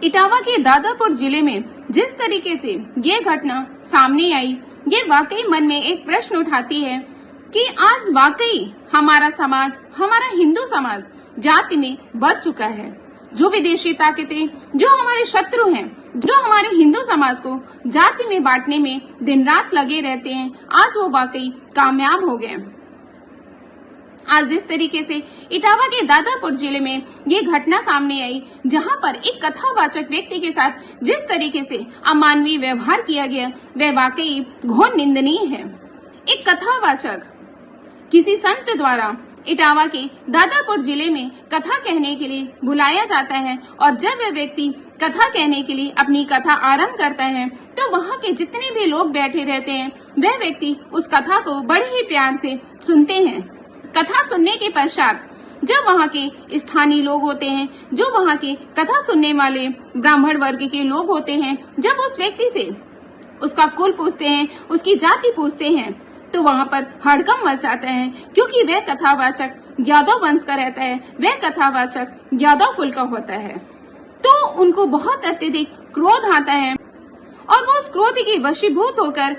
इटावा के दादापुर जिले में जिस तरीके से ये घटना सामने आई, ये वाकई मन में एक प्रश्न उठाती है कि आज वाकई हमारा समाज, हमारा हिंदू समाज जाति में बढ़ चुका है। जो विदेशी ताकतें, जो हमारे शत्रु हैं, जो हमारे हिंदू समाज को जाति में बांटने में दिन रात लगे रहते हैं, आज वो वाकई कामयाब हो गए। आज जिस तरीके से इटावा के दादापुर जिले में ये घटना सामने आई, जहां पर एक कथावाचक व्यक्ति के साथ जिस तरीके से अमानवीय व्यवहार किया गया, वह वाकई घोर निंदनीय है। एक कथावाचक किसी संत द्वारा इटावा के दादापुर जिले में कथा कहने के लिए बुलाया जाता है और जब वह व्यक्ति कथा कहने के लिए अपनी कथा आरंभ करता है तो वहां के जितने भी लोग बैठे रहते हैं, वह व्यक्ति उस कथा को बड़े ही प्यार से सुनते हैं। कथा सुनने के पश्चात जब वहाँ के स्थानीय लोग होते हैं, जो वहाँ के कथा सुनने वाले ब्राह्मण वर्ग के लोग होते हैं, जब उस व्यक्ति से उसका कुल पूछते हैं, उसकी जाति पूछते हैं, तो वहाँ पर हड़कंप मच जाता है, क्योंकि वह कथावाचक यादव वंश का रहता है, वह कथावाचक यादव कुल का होता है। तो उनको बहुत अत्यधिक क्रोध आता है और वो उस क्रोध के वशीभूत होकर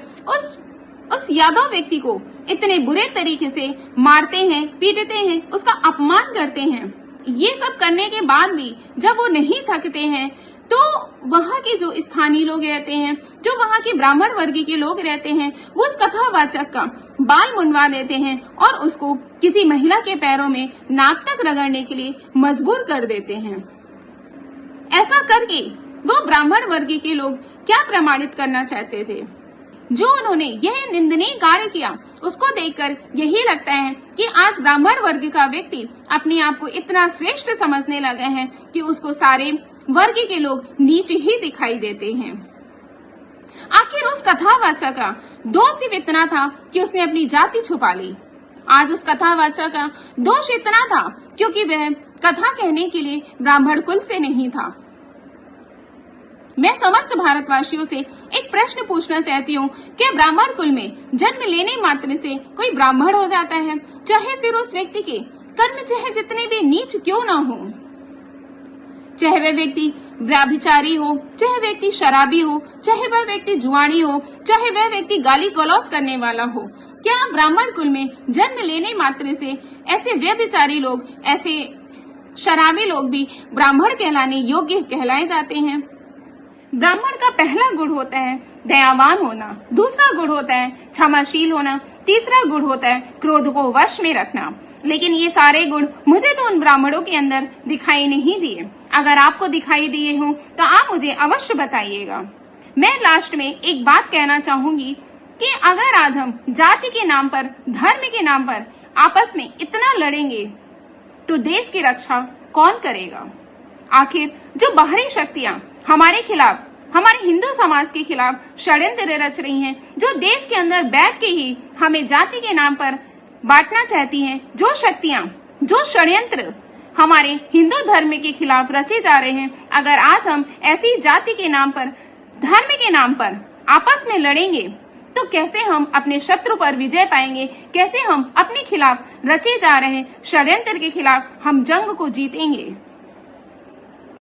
उस यादव व्यक्ति को इतने बुरे तरीके से मारते हैं, पीटते हैं, उसका अपमान करते हैं। ये सब करने के बाद भी जब वो नहीं थकते हैं तो वहाँ के जो स्थानीय लोग रहते हैं, जो वहाँ के ब्राह्मण वर्ग के लोग रहते हैं, वो उस कथावाचक का बाल मुंडवा देते हैं और उसको किसी महिला के पैरों में नाक तक रगड़ने के लिए मजबूर कर देते हैं। ऐसा करके वो ब्राह्मण वर्ग के लोग क्या प्रमाणित करना चाहते थे? जो उन्होंने यह निंदनीय कार्य किया, उसको देखकर यही लगता है कि आज ब्राह्मण वर्ग का व्यक्ति अपने आप को इतना श्रेष्ठ समझने लगा है कि उसको सारे वर्ग के लोग नीच ही दिखाई देते हैं। आखिर उस कथावाचक का दोष सिर्फ इतना था कि उसने अपनी जाति छुपा ली। आज उस कथावाचक का दोष इतना था क्योंकि वह कथा कहने के लिए ब्राह्मण कुल से नहीं था। मैं समस्त भारतवासियों से एक प्रश्न पूछना चाहती हूँ कि ब्राह्मण कुल में जन्म लेने मात्र से कोई ब्राह्मण हो जाता है, चाहे फिर उस व्यक्ति के कर्म चाहे जितने भी नीच क्यों ना हो, चाहे वह व्यक्ति व्यभिचारी हो, चाहे व्यक्ति शराबी हो, चाहे वह व्यक्ति जुआनी हो, चाहे वह व्यक्ति गाली गलौज करने वाला हो। क्या ब्राह्मण कुल में जन्म लेने मात्र से ऐसे व्यभिचारी लोग, ऐसे शराबी लोग भी ब्राह्मण कहलाने योग्य कहलाए जाते हैं? ब्राह्मण का पहला गुण होता है दयावान होना, दूसरा गुण होता है क्षमाशील होना, तीसरा गुण होता है क्रोध को वश में रखना। लेकिन ये सारे गुण मुझे तो उन ब्राह्मणों के अंदर दिखाई नहीं दिए। अगर आपको दिखाई दिए हों तो आप मुझे अवश्य बताइएगा। मैं लास्ट में एक बात कहना चाहूंगी कि अगर आज हम जाति के नाम पर, धर्म के नाम पर आपस में इतना लड़ेंगे तो देश की रक्षा कौन करेगा? आखिर जो बाहरी शक्तियां हमारे खिलाफ, हमारे हिंदू समाज के खिलाफ षड्यंत्र रच रही हैं, जो देश के अंदर बैठ के ही हमें जाति के नाम पर बांटना चाहती हैं, जो शक्तियां, जो षड्यंत्र हमारे हिंदू धर्म के खिलाफ रचे जा रहे हैं, अगर आज हम ऐसी जाति के नाम पर, धर्म के नाम पर आपस में लड़ेंगे तो कैसे हम अपने शत्रु पर विजय पाएंगे? कैसे हम अपने खिलाफ रचे जा रहे षड्यंत्र के खिलाफ हम जंग को जीतेंगे?